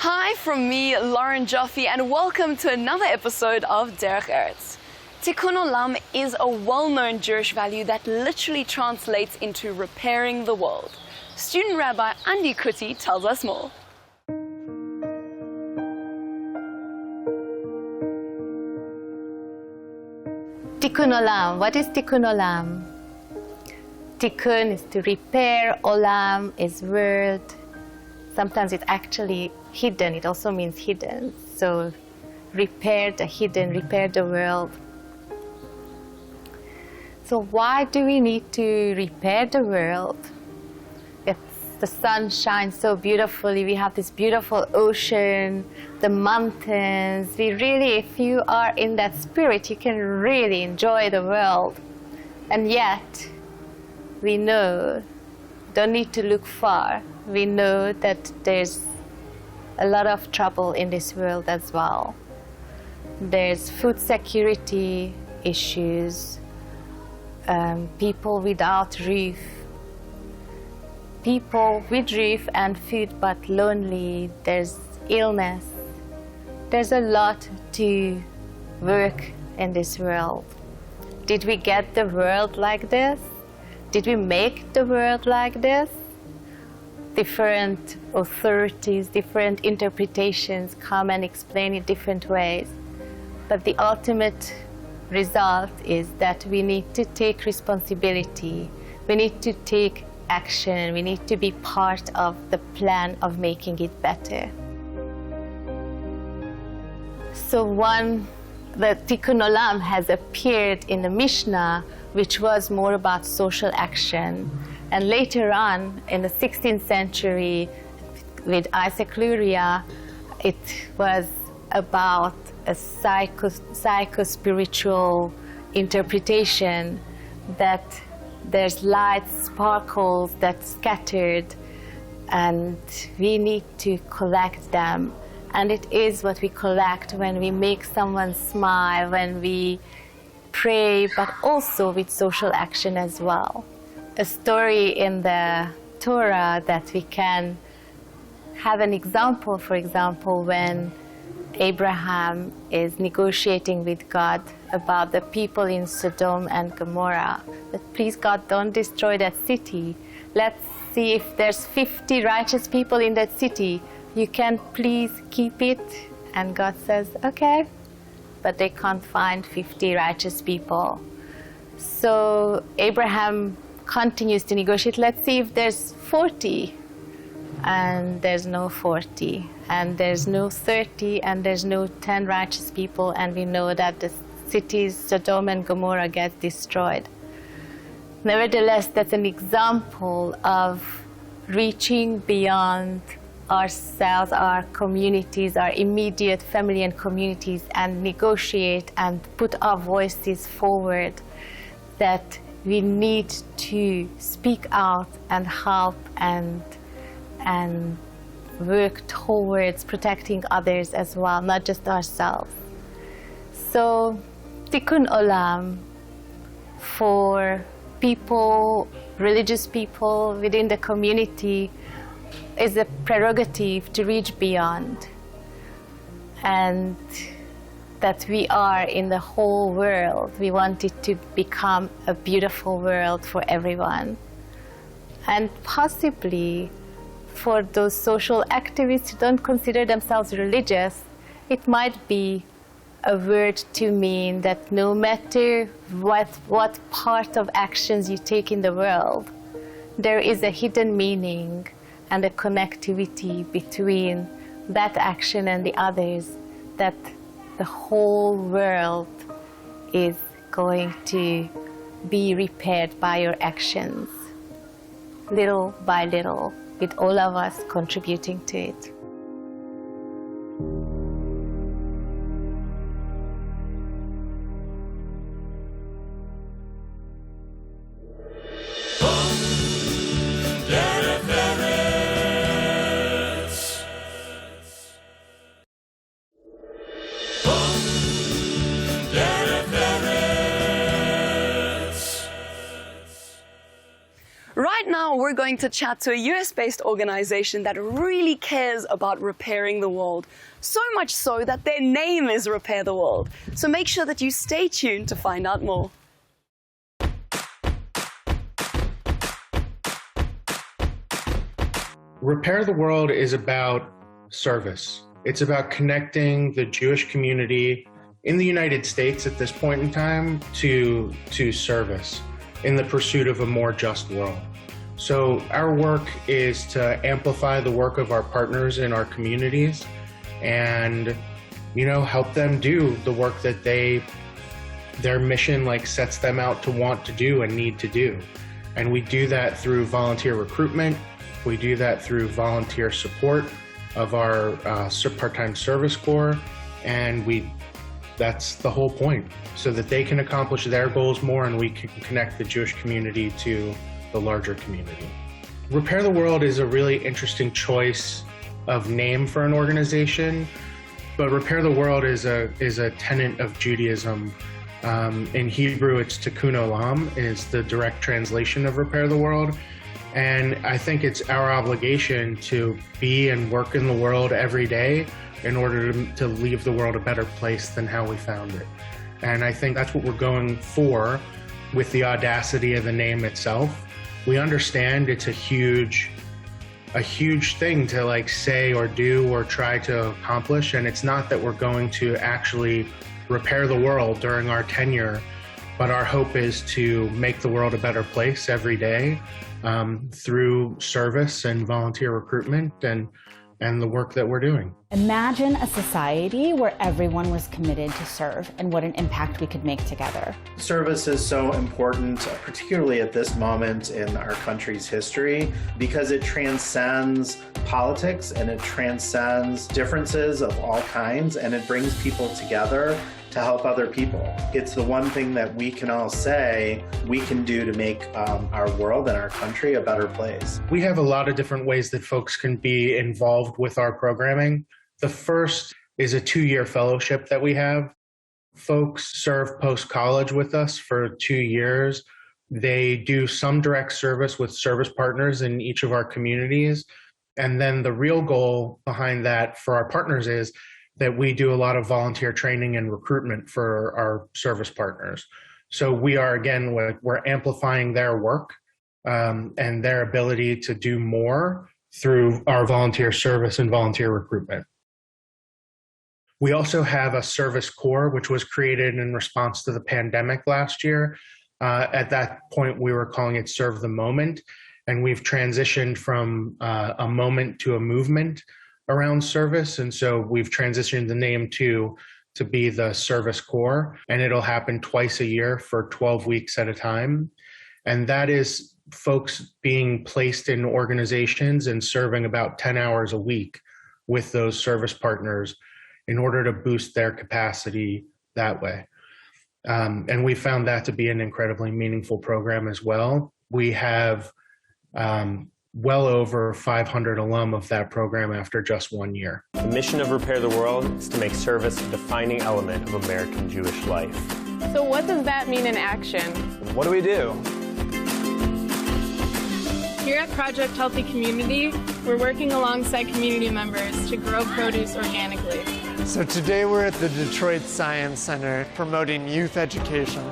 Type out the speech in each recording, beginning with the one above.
Hi from me, Lauren Joffe, and welcome to another episode of Derech Erezt. Tikkun Olam is a well-known Jewish value that literally translates into repairing the world. Student Rabbi Andy Kuti tells us more. Tikkun Olam. What is Tikkun Olam? Tikkun is to repair, Olam is world. Sometimes it's actually hidden. It also means hidden. So repair the hidden, repair the world. So why do we need to repair the world? If the sun shines so beautifully, we have this beautiful ocean, the mountains. We really, if you are in that spirit, you can really enjoy the world. And yet, we know, don't need to look far. We know that there's a lot of trouble in this world as well. There's food security issues, people without roof, people with roof and food but lonely. There's illness. There's a lot to work in this world. Did we get the world like this? Did we make the world like this? Different authorities, different interpretations come and explain it different ways. But the ultimate result is that we need to take responsibility. We need to take action. We need to be part of the plan of making it better. So the Tikkun Olam has appeared in the Mishnah, which was more about social action. And later on, in the 16th century, with Isaac Luria, it was about a psycho-spiritual interpretation that there's light, sparkles that scattered, and we need to collect them. And it is what we collect when we make someone smile, when we pray, but also with social action as well. A story in the Torah that we can have an example, for example, when Abraham is negotiating with God about the people in Sodom and Gomorrah. But please, God, don't destroy that city. Let's see if there's 50 righteous people in that city. You can please keep it. And God says, okay. But they can't find 50 righteous people. So Abraham continues to negotiate. Let's see if there's 40. And there's no 40. And there's no 30. And there's no 10 righteous people. And we know that the cities Sodom and Gomorrah get destroyed. Nevertheless, that's an example of reaching beyond ourselves, our communities, our immediate family and communities, and negotiate and put our voices forward, that we need to speak out and help and work towards protecting others as well, not just ourselves. So Tikkun Olam for people, religious people within the community, is a prerogative to reach beyond, and that we are in the whole world. We want it to become a beautiful world for everyone. And possibly for those social activists who don't consider themselves religious, it might be a word to mean that no matter what part of actions you take in the world, there is a hidden meaning and a connectivity between that action and the others, that the whole world is going to be repaired by your actions, little by little, with all of us contributing to it. Right now, we're we're going to chat to a US-based organization that really cares about repairing the world. So much so that their name is Repair the World. So make sure that you stay tuned to find out more. Repair the World is about service. It's about connecting the Jewish community in the United States at this point in time to service in the pursuit of a more just world. So our work is to amplify the work of our partners in our communities and, help them do the work that their mission sets them out to want to do and need to do. And we do that through volunteer recruitment. We do that through volunteer support of our part-time service corps, and that's the whole point, so that they can accomplish their goals more and we can connect the Jewish community to the larger community. Repair the World is a really interesting choice of name for an organization, but Repair the World is a tenet of Judaism. In Hebrew, it's Tikkun Olam, is the direct translation of Repair the World. And I think it's our obligation to be and work in the world every day in order to leave the world a better place than how we found it. And I think that's what we're going for with the audacity of the name itself. We understand it's a huge thing to say or do or try to accomplish. And it's not that we're going to actually repair the world during our tenure, but our hope is to make the world a better place every day through service and volunteer recruitment and the work that we're doing. Imagine a society where everyone was committed to serve and what an impact we could make together. Service is so important, particularly at this moment in our country's history, because it transcends politics and it transcends differences of all kinds, and it brings people together to help other people. It's the one thing that we can all say we can do to make our world and our country a better place. We have a lot of different ways that folks can be involved with our programming. The first is a 2-year fellowship that we have. Folks serve post-college with us for 2 years. They do some direct service with service partners in each of our communities. And then the real goal behind that for our partners is that we do a lot of volunteer training and recruitment for our service partners. So we are, again, we're amplifying their work and their ability to do more through our volunteer service and volunteer recruitment. We also have a service corps, which was created in response to the pandemic last year. At that point, we were calling it Serve the Moment, and we've transitioned from a moment to a movement around service. And so we've transitioned the name to be the Service Corps, and it'll happen twice a year for 12 weeks at a time. And that is folks being placed in organizations and serving about 10 hours a week with those service partners in order to boost their capacity that way. And we found that to be an incredibly meaningful program as well. We have well over 500 alum of that program after just 1 year. The mission of Repair the World is to make service a defining element of American Jewish life. So what does that mean in action? What do we do? Here at Project Healthy Community, we're working alongside community members to grow produce organically. So today we're at the Detroit Science Center promoting youth education.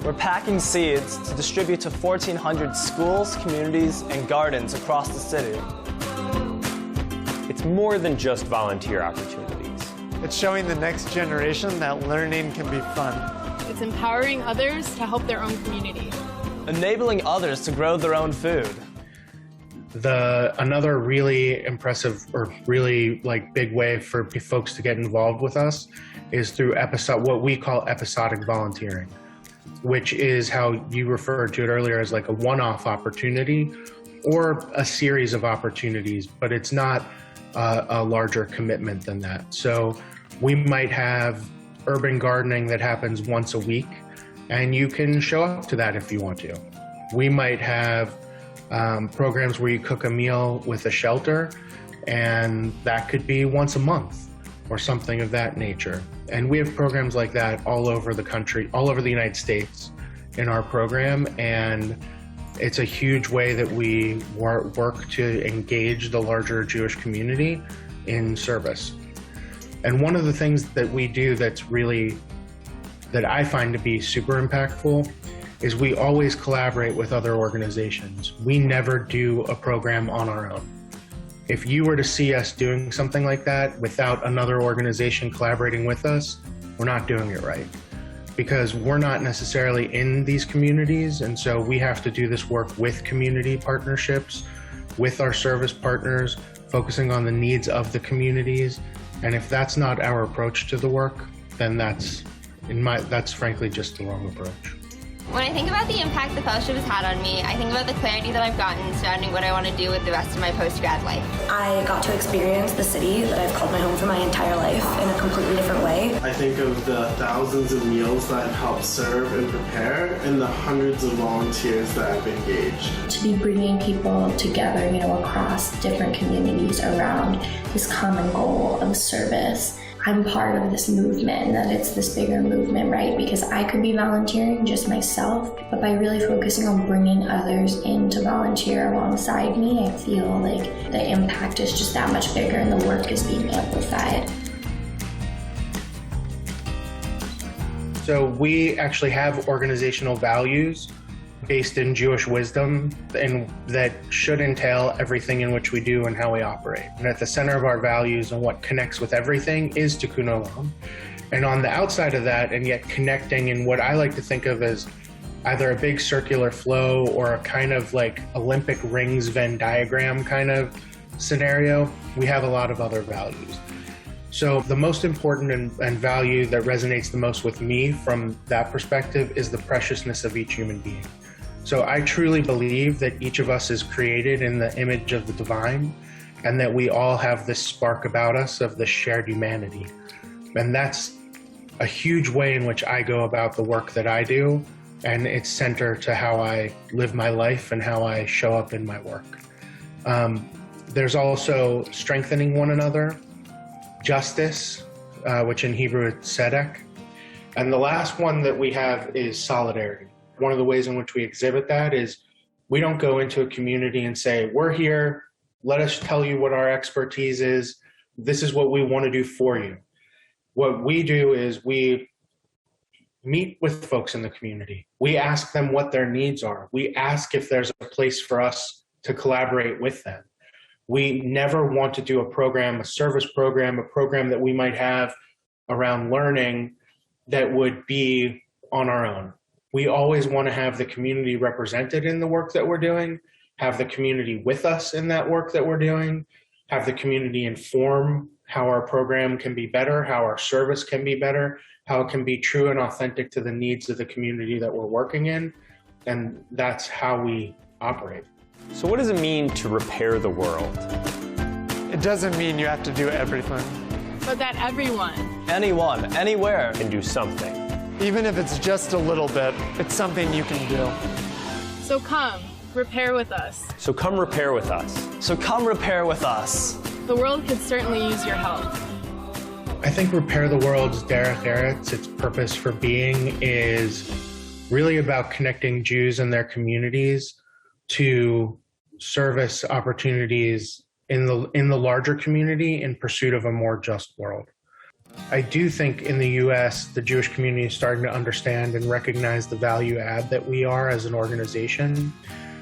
We're packing seeds to distribute to 1,400 schools, communities, and gardens across the city. It's more than just volunteer opportunities. It's showing the next generation that learning can be fun. It's empowering others to help their own community. Enabling others to grow their own food. Another really impressive or really big way for folks to get involved with us is through what we call episodic volunteering, which is how you referred to it earlier as a one-off opportunity or a series of opportunities, but it's not a larger commitment than that. So we might have urban gardening that happens once a week, and you can show up to that if you want to. We might have programs where you cook a meal with a shelter, and that could be once a month or something of that nature. And we have programs like that all over the country, all over the United States in our program, and It's a huge way that we work to engage the larger Jewish community in service. And one of the things that we do that I find to be super impactful is we always collaborate with other organizations. We never do a program on our own. If you were to see us doing something like that without another organization collaborating with us, we're not doing it right. Because we're not necessarily in these communities, and so we have to do this work with community partnerships, with our service partners, focusing on the needs of the communities. And if that's not our approach to the work, then that's frankly just the wrong approach. When I think about the impact the fellowship has had on me, I think about the clarity that I've gotten surrounding what I want to do with the rest of my post-grad life. I got to experience the city that I've called my home for my entire life in a completely different way. I think of the thousands of meals that I've helped serve and prepare and the hundreds of volunteers that I've engaged. To be bringing people together, across different communities around this common goal of service. I'm part of this movement, and that it's this bigger movement, right? Because I could be volunteering just myself, but by really focusing on bringing others in to volunteer alongside me, I feel like the impact is just that much bigger and the work is being amplified. So we actually have organizational values based in Jewish wisdom, and that should entail everything in which we do and how we operate. And at the center of our values and what connects with everything is Tikkun Olam. And on the outside of that, and yet connecting in what I like to think of as either a big circular flow or a kind of like Olympic rings Venn diagram kind of scenario, we have a lot of other values. So the most important and value that resonates the most with me from that perspective is the preciousness of each human being. So I truly believe that each of us is created in the image of the divine, and that we all have this spark about us of the shared humanity. And that's a huge way in which I go about the work that I do, and it's center to how I live my life and how I show up in my work. There's also strengthening one another, justice, which in Hebrew is tzedek. And the last one that we have is solidarity. One of the ways in which we exhibit that is we don't go into a community and say, we're here, let us tell you what our expertise is, this is what we want to do for you. What we do is we meet with folks in the community. We ask them what their needs are. We ask if there's a place for us to collaborate with them. We never want to do a program, a service program, a program that we might have around learning that would be on our own. We always want to have the community represented in the work that we're doing, have the community with us in that work that we're doing, have the community inform how our program can be better, how our service can be better, how it can be true and authentic to the needs of the community that we're working in. And that's how we operate. So what does it mean to repair the world? It doesn't mean you have to do everything. But that everyone, anyone, anywhere, can do something. Even if it's just a little bit, it's something you can do. So come, repair with us. So come repair with us. So come repair with us. The world could certainly use your help. I think Repair the World's Derech Eretz, its purpose for being, is really about connecting Jews and their communities to service opportunities in the larger community in pursuit of a more just world. I do think in the U.S., the Jewish community is starting to understand and recognize the value add that we are as an organization.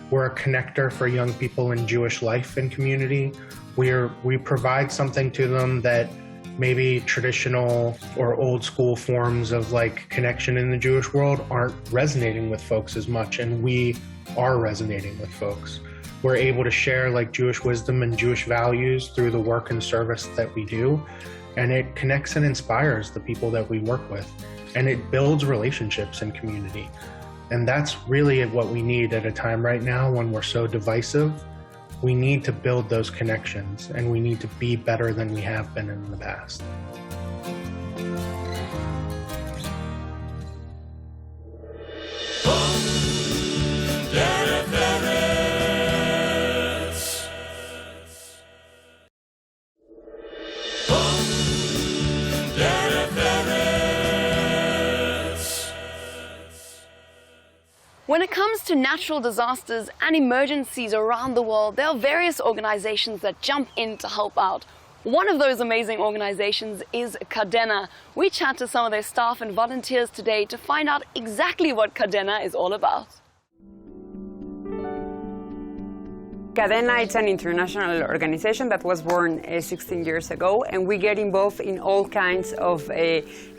We're a connector for young people in Jewish life and community. We provide something to them that maybe traditional or old school forms of like connection in the Jewish world aren't resonating with folks as much, and we are resonating with folks. We're able to share like Jewish wisdom and Jewish values through the work and service that we do. And it connects and inspires the people that we work with. And it builds relationships in community. And that's really what we need at a time right now when we're so divisive. We need to build those connections, and we need to be better than we have been in the past. When it comes comes to natural disasters and emergencies around the world, there are various organizations that jump in to help out. One of those amazing organizations is Cadena. We chat to some of their staff and volunteers today to find out exactly what Cadena is all about. Cadena is an international organization that was born 16 years ago, and we get involved in all kinds of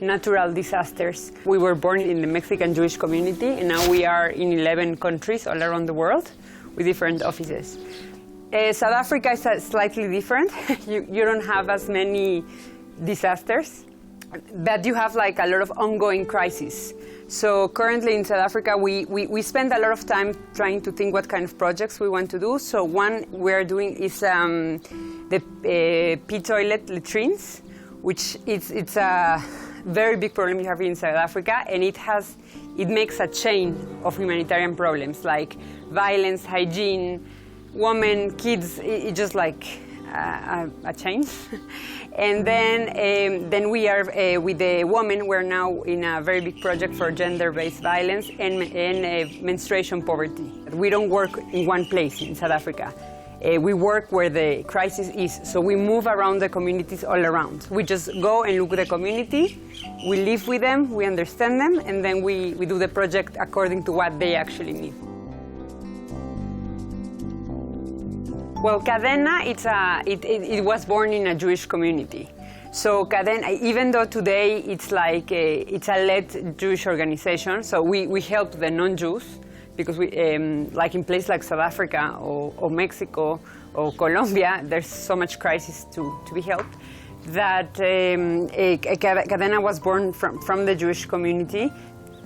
natural disasters. We were born in the Mexican Jewish community, and now we are in 11 countries all around the world with different offices. South Africa is slightly different. You don't have as many disasters, but you have like a lot of ongoing crises. So currently in South Africa, we spend a lot of time trying to think what kind of projects we want to do. So one we're doing is the P-toilet latrines, which it's a very big problem you have in South Africa, and it makes a chain of humanitarian problems like violence, hygiene, women, kids. It's just like a chain. And then we are with the women. We're now in a very big project for gender-based violence and menstruation poverty. We don't work in one place in South Africa. We work where the crisis is, so we move around the communities all around. We just go and look at the community, we live with them, we understand them, and then we do the project according to what they actually need. Well, Cadena, it was born in a Jewish community. So Cadena, even though today it's like it's a led Jewish organization, so we help the non-Jews, because we, like in places like South Africa or Mexico or Colombia, there's so much crisis to be helped, that Cadena was born from the Jewish community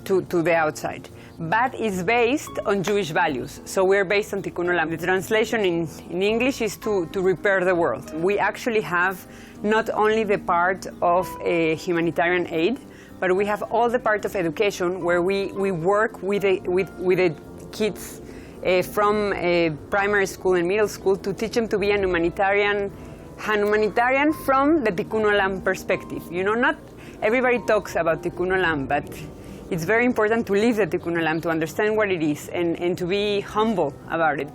to the outside. But it's based on Jewish values. So we're based on Tikkun Olam. The translation in English is to repair the world. We actually have not only the part of humanitarian aid, but we have all the part of education where we work with the kids from primary school and middle school to teach them to be a humanitarian from the Tikkun Olam perspective. You know, not everybody talks about Tikkun Olam, but it's very important to live the Tikkun Olam, to understand what it is, and to be humble about it.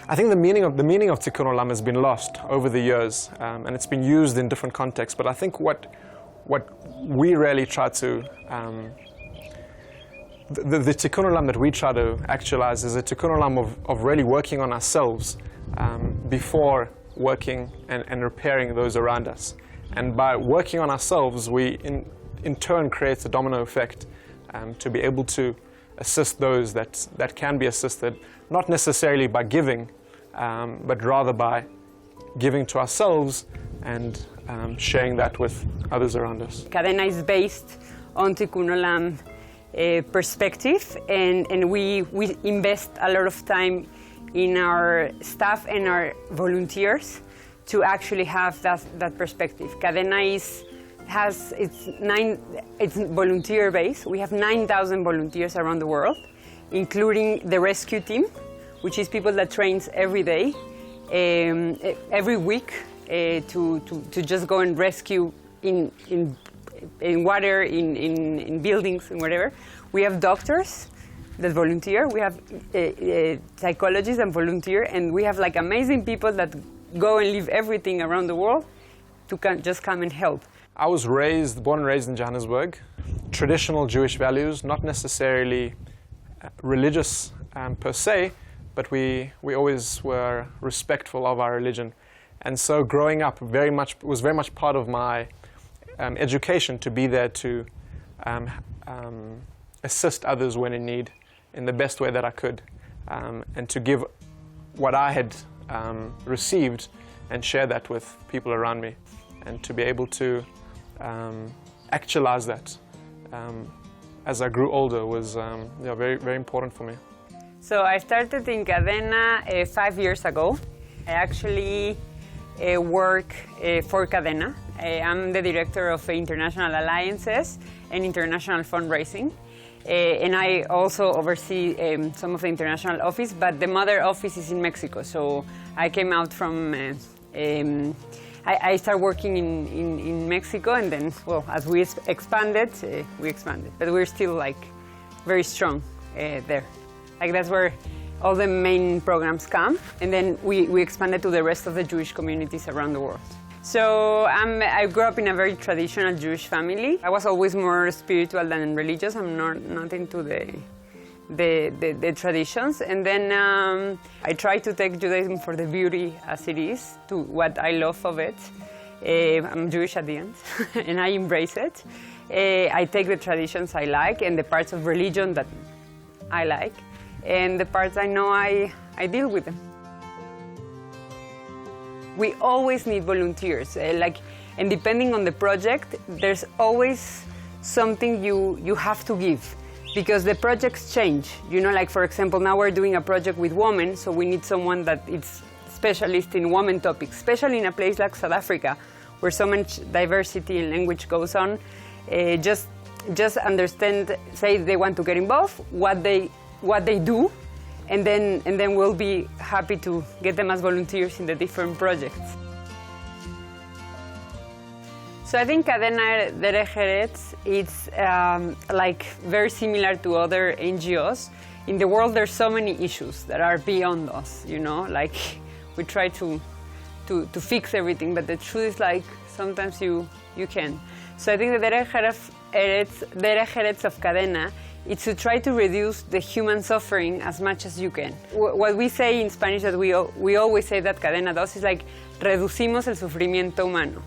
I think the meaning of Tikkun Olam has been lost over the years, and it's been used in different contexts. But I think what we really try to the Tikkun Olam that we try to actualize is a Tikkun Olam of really working on ourselves before working and repairing those around us. And by working on ourselves, we in turn creates a domino effect. To be able to assist those that can be assisted, not necessarily by giving, but rather by giving to ourselves and sharing that with others around us. Cadena is based on Tikkun Olam perspective, and we invest a lot of time in our staff and our volunteers to actually have that perspective. Cadena it's volunteer base. We have 9,000 volunteers around the world, including the rescue team, which is people that trains every day, every week, to just go and rescue in water, in buildings, and whatever. We have doctors that volunteer. We have psychologists and volunteer, and we have like amazing people that go and leave everything around the world to just come and help. I was born and raised in Johannesburg. Traditional Jewish values, not necessarily religious per se, but we always were respectful of our religion. And so growing up was very much part of my education to be there to assist others when in need in the best way that I could, and to give what I had received and share that with people around me, and to be able to actualize that as I grew older was very, very important for me. So I started in Cadena 5 years ago. I actually work for Cadena. I'm the director of international alliances and international fundraising. And I also oversee some of the international office, but the mother office is in Mexico. So I came out from I started working in Mexico, and then, well, as we expanded, we expanded. But we're still like very strong there. Like that's where all the main programs come, and then we expanded to the rest of the Jewish communities around the world. So I grew up in a very traditional Jewish family. I was always more spiritual than religious. I'm not into the traditions. And then I tried to take Judaism for the beauty as it is, to what I love of it. I'm Jewish at the end, and I embrace it. I take the traditions I like and the parts of religion that I like, and the parts I know I deal with them. We always need volunteers, and depending on the project, there's always something you have to give, because the projects change. You know, like for example, now we're doing a project with women, so we need someone that is specialist in women topics, especially in a place like South Africa, where so much diversity in language goes on. Just understand, say they want to get involved, what they do, and then we'll be happy to get them as volunteers in the different projects. So I think Cadena Derech Eretz, it's like very similar to other NGOs. In the world, there's so many issues that are beyond us, you know, like we try to fix everything, but the truth is like sometimes you can. So I think the Derech Eretz of Cadena, it's to try to reduce the human suffering as much as you can. What we say in Spanish that we always say that Cadena does is like, reducimos el sufrimiento humano.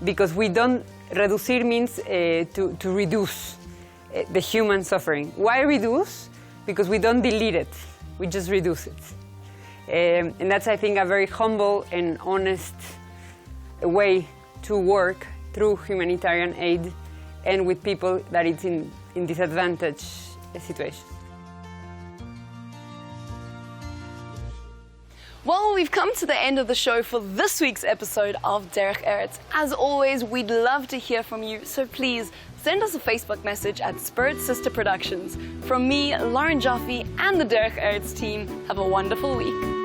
Because we don't, reducir means to reduce the human suffering. Why reduce? Because we don't delete it, we just reduce it. And that's, I think, a very humble and honest way to work through humanitarian aid and with people that it's in disadvantaged situation. Well, we've come to the end of the show for this week's episode of Derech Eretz. As always, we'd love to hear from you, so please send us a Facebook message at Spirit Sister Productions. From me, Lauren Jaffe, and the Derech Eretz team, have a wonderful week.